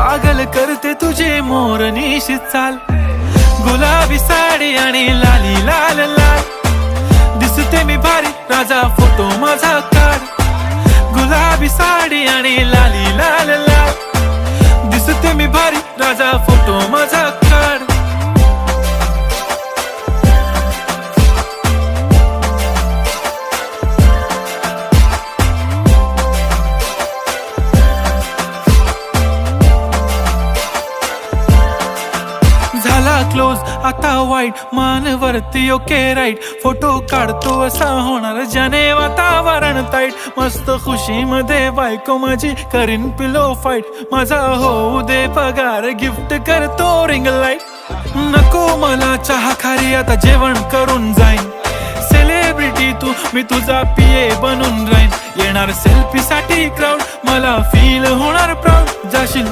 पागल करते तुझे मोरनीशी चाल, गुलाबी साडी आणि लाली लाल लाल. दिसते मी भारी राजा फोटो माझा काढ, गुलाबी साडी आणि लाली लाल लाल. दिसते मी भारी राजा फोटो माझा काढ. झाला क्लोज आता वाईट, मानवरती ओके राईट. फोटो काढतो असा होणार ज्याने वातावरण ताईट. मस्त खुशी मध्ये बायको माझी करीन पिलो फाईट. माझा होऊ दे पगार गिफ्ट करतो रिंग लाईट. नको मला चहा खारी आता जेवण करून जाईन. सेलिब्रिटी तू मी तुझा पिये बनून राहीन. येणार सेल्फी साठी क्राऊड मला फील होणार प्राऊड. जाशील